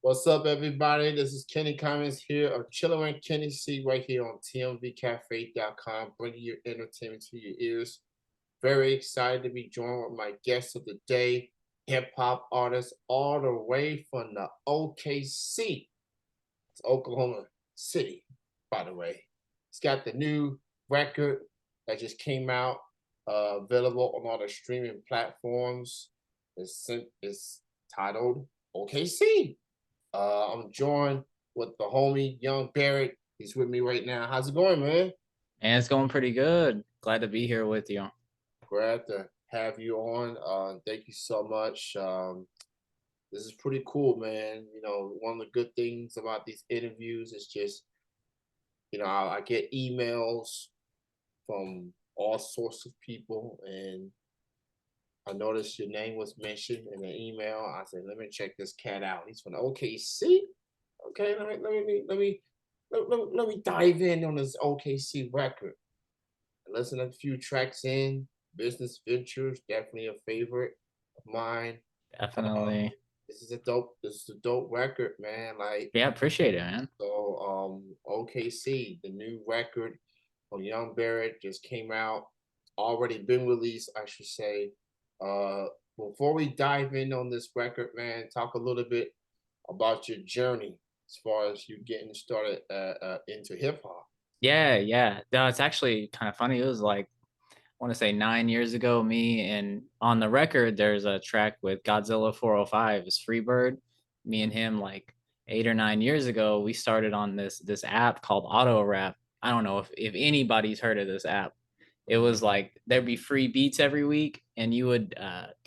What's up, everybody? This is Kenny Cummins here of Chiller and Kenny C right here on TMVCafe.com, bringing your entertainment to your ears. Very excited to be joined with my guest of the day, hip hop artist all the way from the OKC. It's Oklahoma City, by the way. He's got the new record that just came out, available on all the streaming platforms. It's titled OKC. I'm joined with the homie Young Barid. He's with me right now. How's it going, man? And it's going pretty good. Glad to be here with you. Glad to have you on. Thank you so much. This is pretty cool, man. One of the good things about these interviews is just, I get emails from all sorts of people, and I noticed your name was mentioned in the email. I said, let me check this cat out. He's from OKC. Okay, let me dive in on this OKC record. I listened a few tracks in. Business Ventures, definitely a favorite of mine. Definitely. This is a dope record, man. Like, Yeah, appreciate it, man. OKC, the new record from Young Barrett just came out, already been released, I should say. Uh, Before we dive in on this record, man, talk a little bit about your journey as far as you getting started into hip hop. Yeah. No, it's actually kind of funny. It was like, I want to say 9 years ago, me and on the record, there's a track with Godzilla 405, is Freebird. Me and him, like 8 or 9 years ago, we started on this app called Auto Rap. I don't know if anybody's heard of this app. It was like there'd be free beats every week, and you would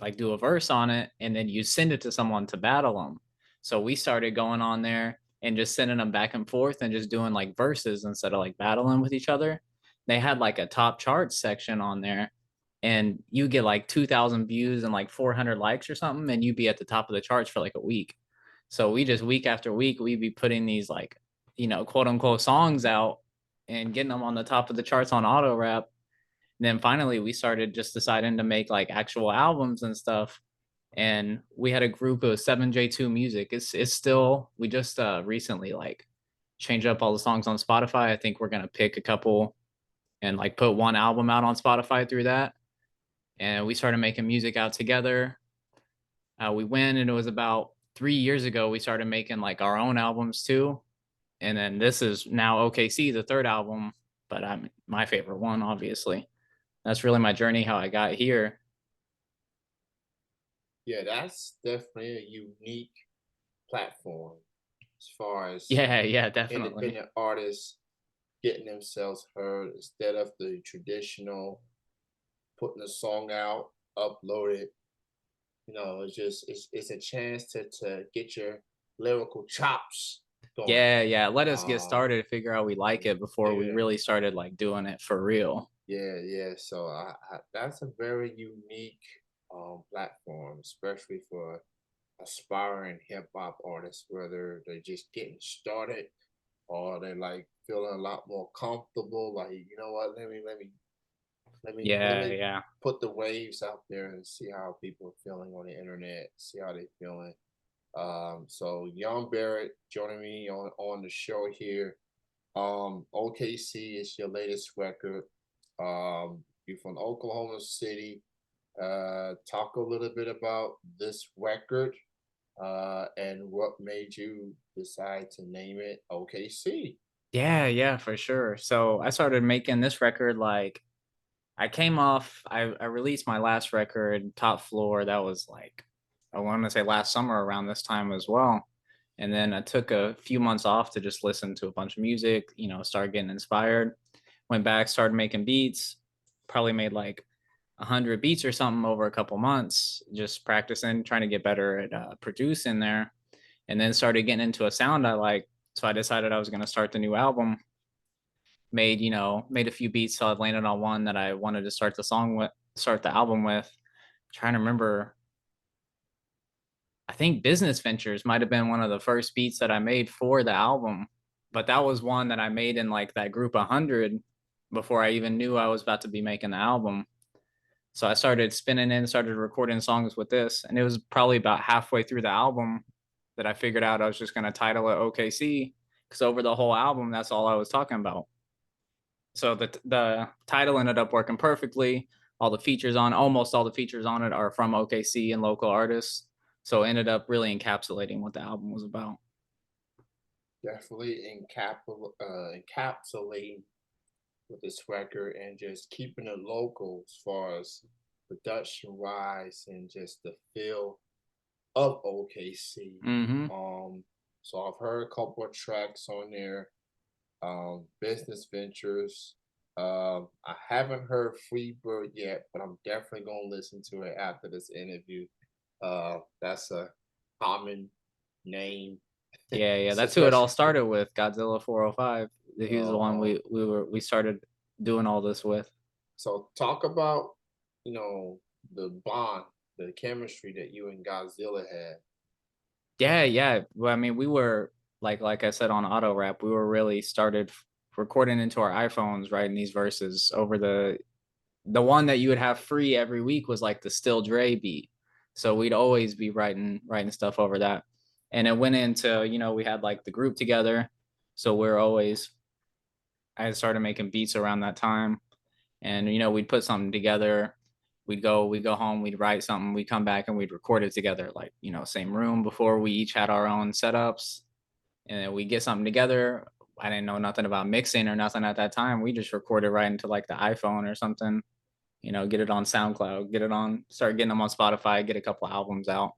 like do a verse on it, and then you send it to someone to battle them. So we started going on there and just sending them back and forth and just doing like verses instead of like battling with each other. They had like a top charts section on there, and you get like 2,000 views and like 400 likes or something, and you'd be at the top of the charts for like a week. So we just week after week, we'd be putting these like, quote unquote songs out and getting them on the top of the charts on auto rap. And then finally we started just deciding to make like actual albums and stuff. And we had a group of 7J2 Music. It's still, we just recently like changed up all the songs on Spotify. I think we're gonna pick a couple and like put one album out on Spotify through that. And we started making music out together. We went, and it was about 3 years ago we started making like our own albums too. And then this is now OKC, the third album, but I'm my favorite one, obviously. That's really my journey, how I got here. Yeah, that's definitely a unique platform as far as Yeah, definitely. independent artists getting themselves heard instead of the traditional putting a song out, upload it. It's a chance to get your lyrical chops going. Yeah. Let us get Um, started, figure out we like it before we yeah, really started like doing it for real. yeah. So that's a very unique platform, especially for aspiring hip hop artists, whether they're just getting started or they're like feeling a lot more comfortable. Like, you know what? Let me Yeah. put the waves out there and see how people are feeling on the internet. See how they're feeling. So Young Barrett joining me on the show here. OKC is your latest record. You're from Oklahoma City. Talk a little bit about this record, and what made you decide to name it OKC. Yeah, for sure. So I started making this record like I released my last record, Top Floor. That was like, I want to say last summer around this time as well. And then I took a few months off to just listen to a bunch of music, start getting inspired. Went back, started making beats, probably made like 100 beats or something over a couple months, just practicing, trying to get better at producing there. And then started getting into a sound I like. So I decided I was going to start the new album. Made a few beats till I landed on one that I wanted to start the album with. Trying to remember, I think Business Ventures might have been one of the first beats that I made for the album, but that was one that I made in like that group 100 before I even knew I was about to be making the album. So I started spinning in, started recording songs with this, and it was probably about halfway through the album. that I figured out I was just gonna title it OKC because over the whole album, that's all I was talking about. So the title ended up working perfectly. All the features on almost all the features on it are from OKC and local artists. So it ended up really encapsulating what the album was about. Definitely encapsulating with this record and just keeping it local as far as production wise and just the feel of OKC. Mhm. Um, so I've heard a couple of tracks on there. Business Ventures. I haven't heard Freebird yet, but I'm definitely gonna listen to it after this interview. That's a common name. Yeah, yeah, So that's who it all especially for started with, Godzilla 405. He was the one um, we started doing all this with. so talk about you know the bond, the chemistry that you and Godzilla had. Yeah, yeah. Well, I mean, we were like I said on auto rap, we were really started recording into our iPhones, writing these verses over the one that you would have free every week was like the Still Dre beat. So we'd always be writing stuff over that. And it went into, we had like the group together. So we're always I started making beats around that time. And we'd put something together. We'd go home, we'd write something, we'd come back and we'd record it together, like, same room before we each had our own setups. And then we get something together. I didn't know nothing about mixing or nothing at that time. We just recorded right into like the iPhone or something, get it on SoundCloud, start getting them on Spotify, get a couple albums out.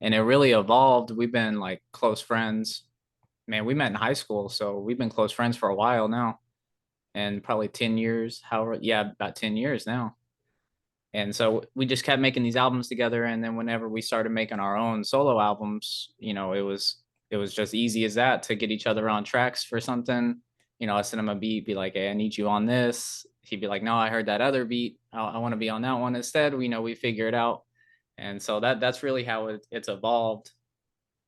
And it really evolved. We've been like close friends. Man, we met in high school, so we've been close friends for a while now. And probably 10 years, however, yeah, about 10 years now. And so we just kept making these albums together. And then whenever we started making our own solo albums, it was just easy as that to get each other on tracks for something. I send him a beat, be like, "Hey, I need you on this." He'd be like, "No, I heard that other beat. I want to be on that one instead." We figure it out. And so that's really how it's evolved.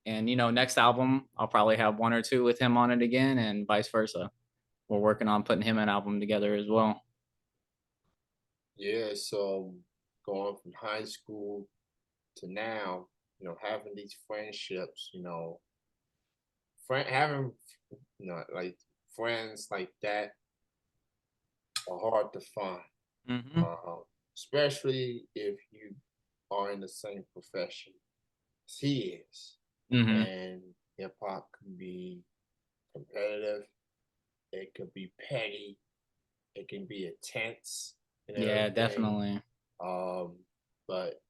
And next album, I'll probably have one or two with him on it again, and vice versa. We're working on putting him an album together as well. Yeah, so going from high school to now, having these friendships, having like friends like that are hard to find, Hmm. uh, especially if you are in the same profession as he is. Hmm. And hip hop can be competitive, it could be petty, it can be intense and Yeah, everything. definitely. Um, but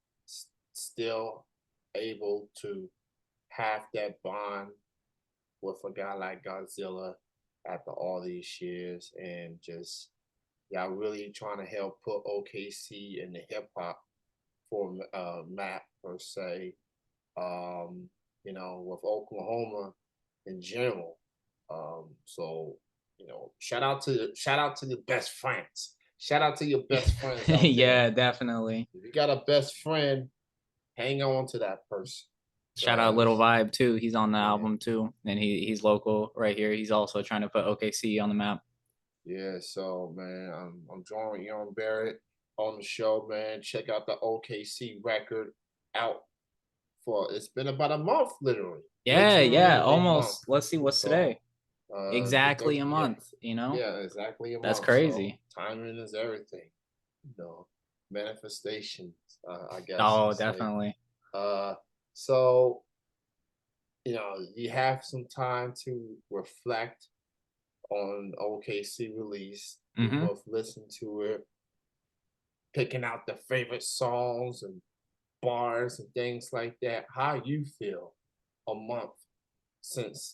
still able to have that bond with a guy like Godzilla after all these years and just y'all really trying to help put OKC in the hip hop for map per se. With Oklahoma in general. So shout out to your best friends. Shout out to your best friends out there. Yeah, definitely. If you got a best friend, hang on to that person. Shout out Little Cause Vibe too. He's on the yeah, album too, and he's local right here. He's also trying to put OKC on the map. yeah. So man, I'm drawing Young Barid on the show, man. Check out the OKC record out for it's been about a month, literally. Yeah, yeah, Literally a month. almost. Let's see what's So today. Exactly a yeah, month. yeah, exactly a That's month. So crazy. timing is everything. You know, manifestations, I guess you Oh, say. definitely. Uh, so you have some time to reflect on OKC release. We Hmm. both listened to it, picking out the favorite songs and bars and things like that. How you feel a month since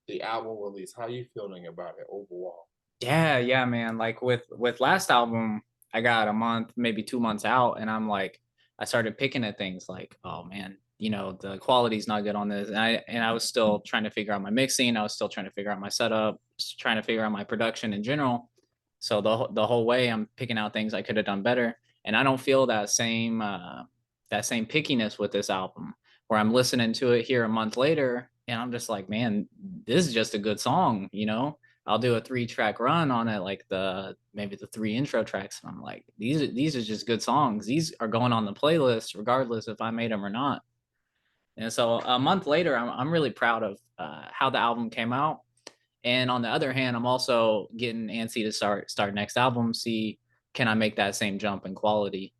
the album release? How you feeling about it overall? Yeah, yeah, man. Like with last album, I got a month, maybe 2 months out, and I started picking at things like, oh man, the quality's not good on this, and I was still trying to figure out my mixing. I was still trying to figure out my setup, trying to figure out my production in general. So the whole way, I'm picking out things I could have done better, and I don't feel that same pickiness with this album, where I'm listening to it here a month later, and I'm just like, man, this is just a good song. I'll do a 3-track run on it, like maybe the 3 intro tracks, and I'm like, these are just good songs. These are going on the playlist regardless if I made them or not. And so a month later, I'm really proud of how the album came out. And on the other hand, I'm also getting antsy to start next album. See, can I make that same jump in quality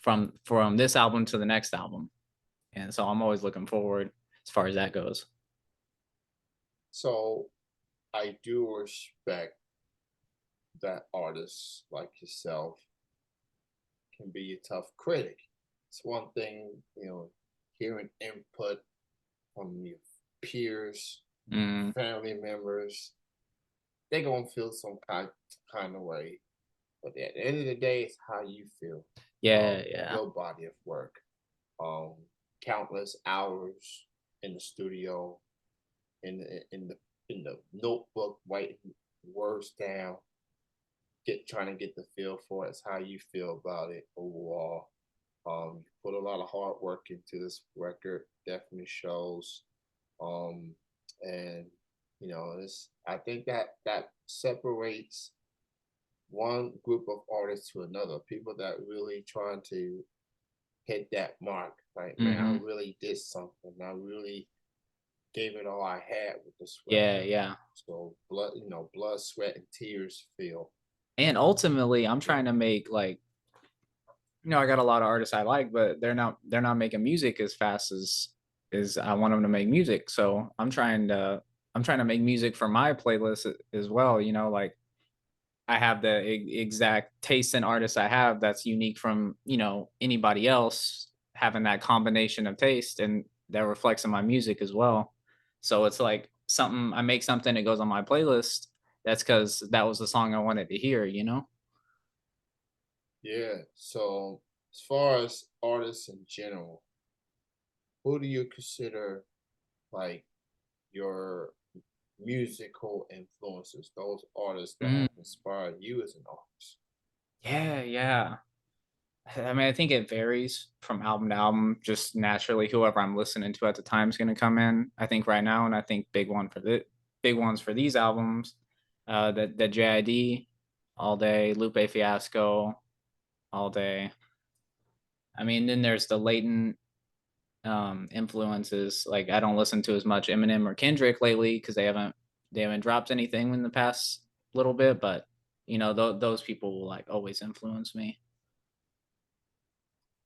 from this album to the next album? And so I'm always looking forward as far as that goes. So I do respect that artists like yourself can be a tough critic. It's one thing, hearing input from your peers, Mm, family members, they're gonna feel some kind of way. But at the end of the day, it's how you feel. yeah, yeah, Your body of work. Um, Countless hours in the studio, in the notebook, writing words down, trying to get the feel for it. It's how you feel about it overall. You put a lot of hard work into this record, definitely shows. Um, and it's I think that separates one group of artists to another. People that really trying to hit that mark. Like, man, I hmm, really did something. I really gave it all I had with this yeah, record. yeah. So blood, sweat, and tears feel. And ultimately, I'm Yeah, trying to make like I got a lot of artists I like, but they're not making music as fast as I want them to make music. So I'm trying to make music for my playlist as well. Like I have the exact taste in artists I have that's unique from anybody else having that combination of taste, and that reflects in my music as well. So it's like something I make something that goes on my playlist. That's because that was the song I wanted to hear. yeah. So as far as artists in general, who do you consider like your musical influences? Those artists that Mm, have inspired you as an artist. yeah, yeah. I mean, I think it varies from album to album. Just naturally, whoever I'm listening to at the time is going to come in. I think right now, and I think big ones for these albums, the JID, all day, Lupe Fiasco, all day. I mean, then there's the latent influences. Like I don't listen to as much Eminem or Kendrick lately because they haven't dropped anything in the past little bit, but those people will like always influence me.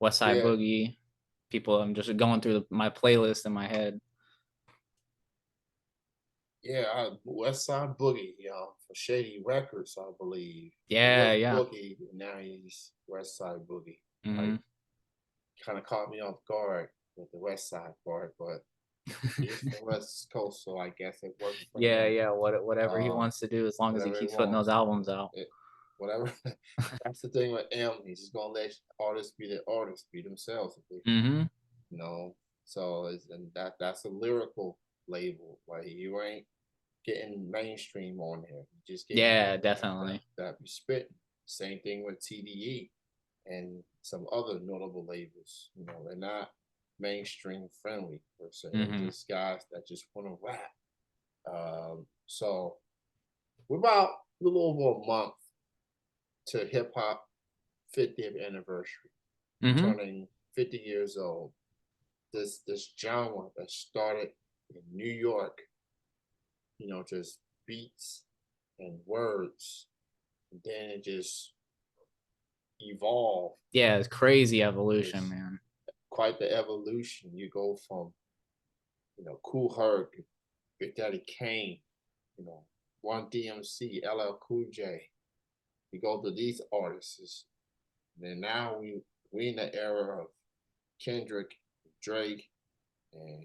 West Side Yeah, Boogie. People, I'm just going through my playlist in my head. yeah. West Side Boogie, for Shady Records, I believe. It Yeah, was yeah. Boogie, but now he's West Side Boogie. Like, Hmm. kind of caught me off guard with the West Side part, but he's from West Coast, so I guess it worked for Yeah, him. yeah. Whatever he Um, wants to do, as long as he Whatever he keeps putting those wants, albums out. whatever. That's the thing with him. He's just gonna let artists be the artists, be themselves. If they, Hmm. you know. So and that's a lyrical label. Like, you ain't getting mainstream on here. You just getting Yeah, people that definitely. that be spitting. Same thing with TDE and some other notable labels. They're not mainstream friendly per se. They're Hmm. just guys that just want to rap. So we're about a little over a month to hip hop 50th anniversary, Hmm. turning 50 years old. This genre that started in New York, just beats and words, and then it just evolved. Yeah, it's crazy evolution, It's man. quite the evolution. You go from Cool Herc, Big Daddy Kane, you know, Run DMC, LL Cool J. You go to these artists, and then now we in the era of Kendrick, Drake, and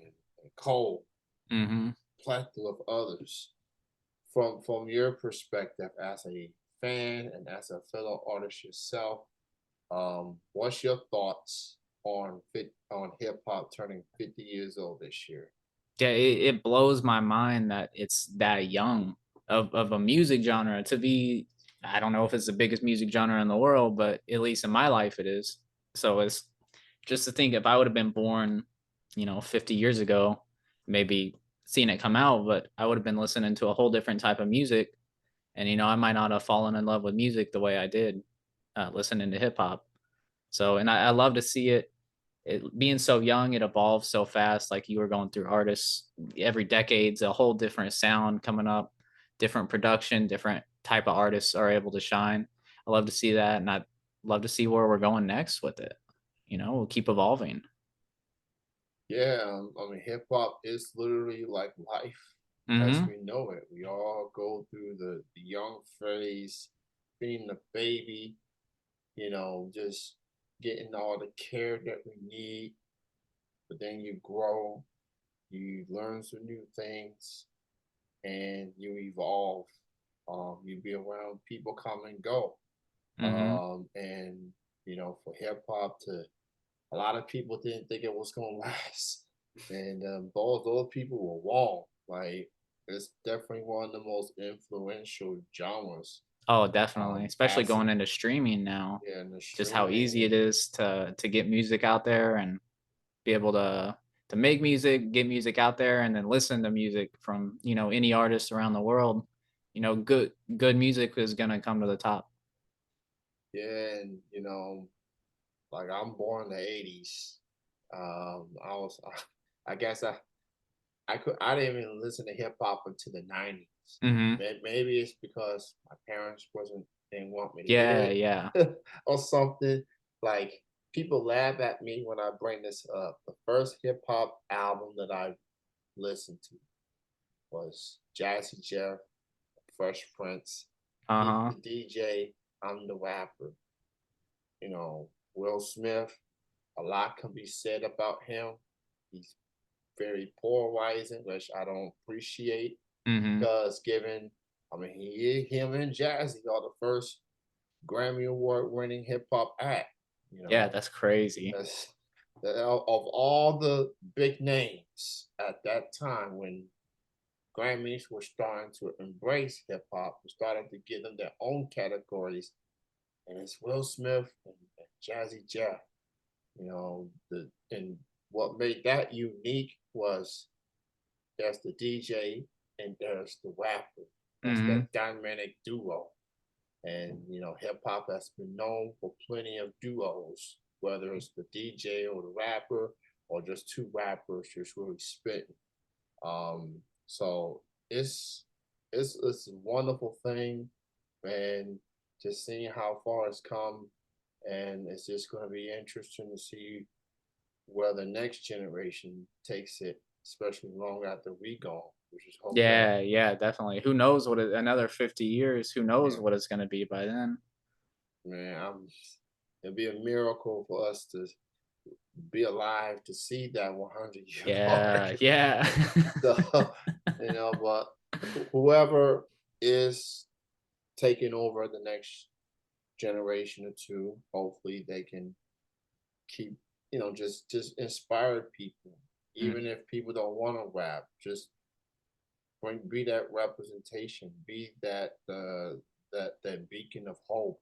Cole, Hmm. plethora of others. From your perspective as a fan and as a fellow artist yourself, what's your thoughts on hip hop turning 50 years old this year? Yeah, it blows my mind that it's that young of a music genre to be. I don't know if it's the biggest music genre in the world, but at least in my life it is. So it's just to think if I would have been born, 50 years ago, maybe seeing it come out, but I would have been listening to a whole different type of music. And, I might not have fallen in love with music the way I did listening to hip hop. So, and I love to see it. being so young, it evolves so fast. Like you were going through artists every decade's a whole different sound coming up, different production, different type of artists are able to shine. I love to see that, and I love to see where we're going next with it. We'll keep evolving. Yeah, I mean, hip hop is literally like life as Hmm. we know it. We all go through the young phase, being the baby, just getting all the care that we need. But then you grow, you learn some new things, and you evolve. You be around people come and go. Hmm. And for hip hop to a lot of people didn't think it was gonna last. And those people were wrong. Like it's definitely one of the most influential genres. Oh, definitely, especially As going into streaming now. yeah, in the Just how easy streaming, it is to get music out there and be able to make music, get music out there, and then listen to music from any artist around the world. Good music is gonna come to the top. yeah, and like I'm born in the '80s. I was, I guess I didn't even listen to hip hop until the '90s. Hmm. Maybe it's because my parents wasn't didn't want me to Yeah, hear yeah. it or something. Like people laugh at me when I bring this up. The first hip hop album that I listened to was Jazzy Jeff, Fresh Prince. He's Uh-huh. the DJ. I'm the rapper. Will Smith. A lot can be said about him. He's very polarizing, which I don't appreciate Hmm. because I mean, him and Jazzy are the first Grammy Award winning hip hop act. You Yeah, know, that's crazy. that's of all the big names at that time when Grammys were starting to embrace hip hop, were starting to give them their own categories, and it's Will Smith and Jazzy Jeff. And what made that unique was there's the DJ and there's the rapper. That's Hmm. that dynamic duo. And hip hop has been known for plenty of duos, whether it's the DJ or the rapper, or just two rappers just really spitting. So it's a wonderful thing, and just seeing how far it's come, and it's just going to be interesting to see where the next generation takes it, especially long after we gone. We just hope that Yeah, yeah, definitely. Who knows another 50 years, who knows yeah, what it's gonna be by then. man, it'd be a miracle for us to be alive to see that 100-year mark. Yeah, yeah. So, but whoever is taking over the next generation or two, hopefully they can keep, just inspired people. Even Mhm, if people don't want to rap, just be that representation, be that beacon of hope.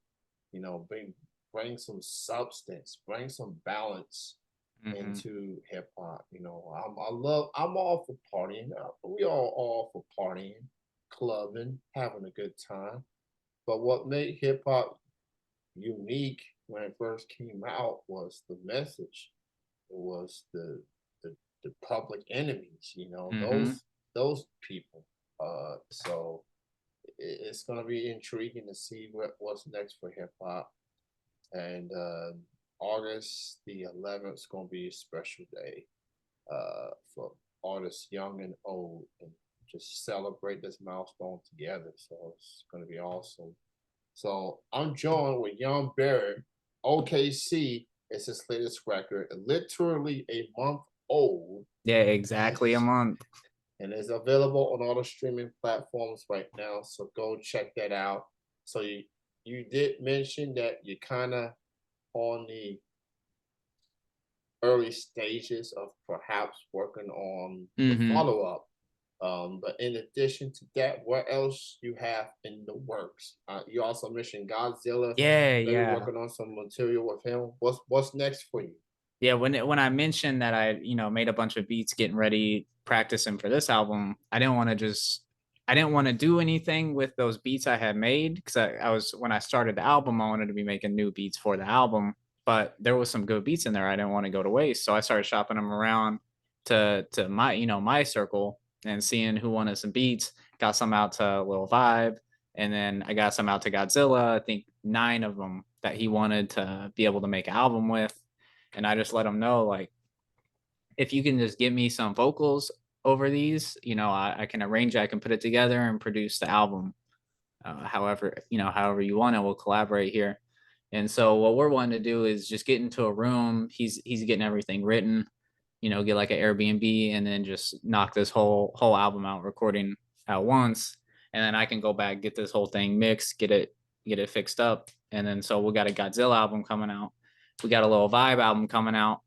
Bring some substance, bring some balance mhm. into hip hop. I'm all for partying. We all for partying, clubbing, having a good time. But what made hip hop unique when it first came out was the message. It was the public enemies. Mhm. Those people. So it's gonna be intriguing to see what's next for hip hop. And August the 11th is gonna be a special day for artists young and old, and just celebrate this milestone together. So it's gonna be awesome. So I'm joined with Young Barid. OKC is his latest record, literally a month old, Yeah, and exactly a month. it's available on all the streaming platforms right now. So go check that out. So you did mention that you're kind of on the early stages of perhaps working on the Mhm. follow up. But in addition to that, what else you have in the works? You also mentioned Godzilla, Yeah, maybe yeah. working on some material with him. What's next for you? Yeah, when I mentioned that I made a bunch of beats getting ready, practicing for this album, I didn't wanna do anything with those beats I had made because I was when I started the album, I wanted to be making new beats for the album. but there was some good beats in there. I didn't want to go to waste, so I started shopping them around to my my circle and seeing who wanted some beats. Got some out to Lil Vibe, and then I got some out to Godzilla. I think 9 of them that he wanted to be able to make an album with, and I just let him know like if you can just give me some vocals over these, I can arrange it, I can put it together and produce the album. However, however you want it, we'll collaborate here. And so what we're wanting to do is just get into a room. He's getting everything written, get like an Airbnb and then just knock this whole album out, recording at once. And then I can go back, get this whole thing mixed, get it fixed up. And then so we got a Godzilla album coming out. We got a little Vibe album coming out.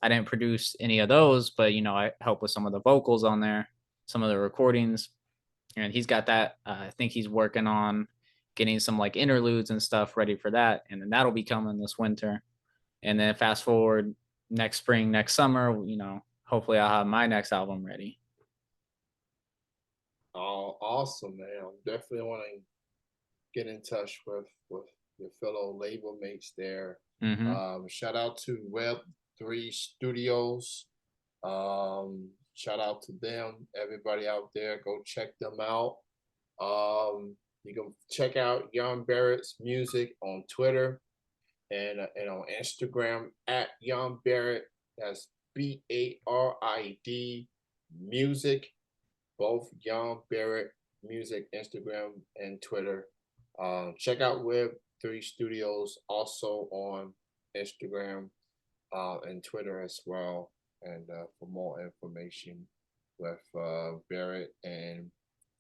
I didn't produce any of those, but I helped with some of the vocals on there, some of the recordings, and he's got that. I think he's working on getting some like interludes and stuff ready for that, and then that'll be coming this winter. And then fast forward next spring, next summer, hopefully I'll have my next album ready. Oh, awesome, man! I'm definitely want to get in touch with your fellow label mates there. Hmm. Shout out to Web3 Studios. Shout out to them. Everybody out there, go check them out. You can check out Young Barid's music on Twitter and on Instagram at Young Barid. That's Barid music. Both Young Barid music, Instagram and Twitter. Check out Web3 Studios also on Instagram and Twitter as well. And for more information with Barrett and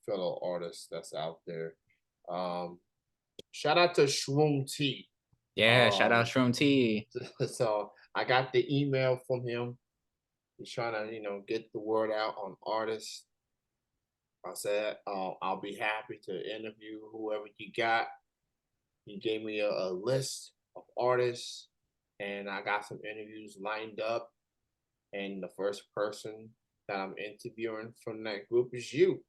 fellow artists that's out there. Um, Shout out to Shroom T. Yeah, shout out Shroom T. So I got the email from him. He's trying to, get the word out on artists. I said, I'll be happy to interview whoever you got. He gave me a list of artists, and I got some interviews lined up. And the first person that I'm interviewing from that group is you.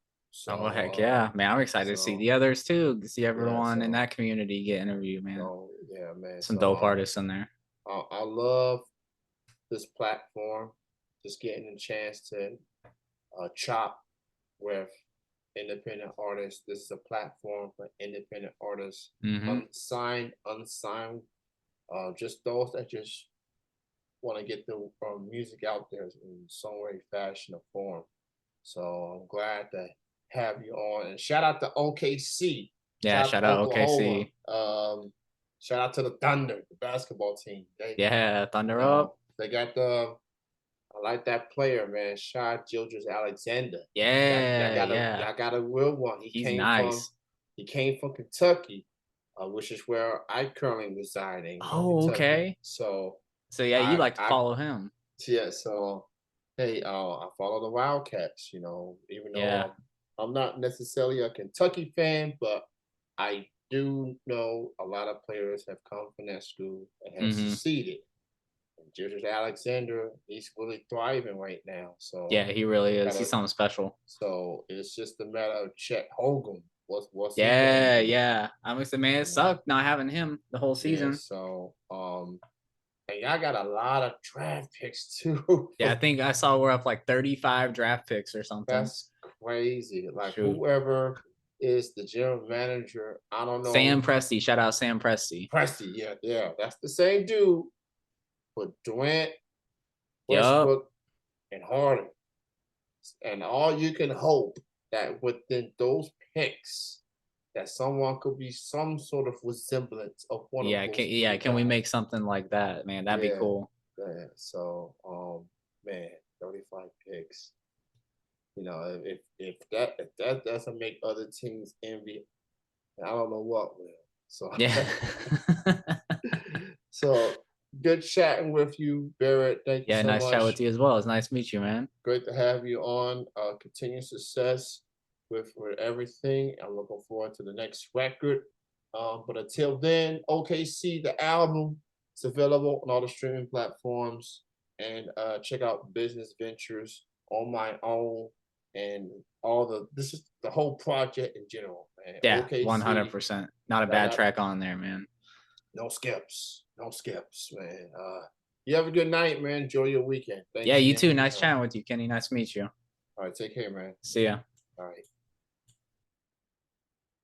Oh heck So, yeah, man! I'm excited to see so the others too. To see yeah, everyone in that community get interviewed, man. yeah, man. Some dope artists in there. I love this platform. Just getting a chance to chop with independent artists. This is a platform for independent artists, Hmm. unsigned, just those that just want to get the music out there in some way, fashion, or form. So I'm glad to have you on. And shout out to OKC. Yeah, Shout out to shout out Oklahoma. OKC. Shout out to the Thunder, the basketball team. Yeah, Thunder up. They got the. I like that player, man. Shai Gilgeous Alexander. Yeah, yeah. Y'all got a real one. He's nice. He came from Kentucky, which is where I currently reside in Oh, Kentucky. okay. So So yeah, you like to I follow him. yeah. So hey, I follow the Wildcats. Even though Yeah. I'm not necessarily a Kentucky fan, but I do know a lot of players have come from that school and have Hmm. succeeded. And Judge Alexander, he's really thriving right now. Yeah, So he really is. He's gotta. something special. So it's just a matter of Chet Hogan. What's he gonna Yeah, do? yeah. I'm excited, man. It sucked not having him the whole Yeah. season. So and y'all got a lot of draft picks too. Yeah, I think I saw we're up like 35 draft picks or something. That's crazy. Like Shoot. whoever is the general manager, I don't Sam know. Presti. Shout out Sam Presti. Presti, yeah, that's the same dude. But Durant, Yup. Westbrook, and Harden, and all you can hope that within those picks, that someone could be some sort of resemblance of one of Yeah, those yeah, three can we make guys. something like that, man? That'd be Yeah, cool. yeah. So, man, 35 picks. If that doesn't make other teams envy, I don't know what will. So, Yeah. so good chatting with you, Barrett. Thank you Yeah, so nice chat with much. you as well. It's nice to meet you, man. Great to have you on. Continued success with everything. I'm looking forward to the next record. But until then, OKC, the album, is available on all the streaming platforms. And check out Business Ventures on my own and this is the whole project in general, man. Yeah, OKC, 100%. Not a not, bad not track on there, man. no skips. No skips, man. You have a good night, man. Enjoy your weekend. Yeah, Thanks you again too. for Nice joining. chatting with you, Kenny. Nice to meet you. All right, take care, man. See ya. All right.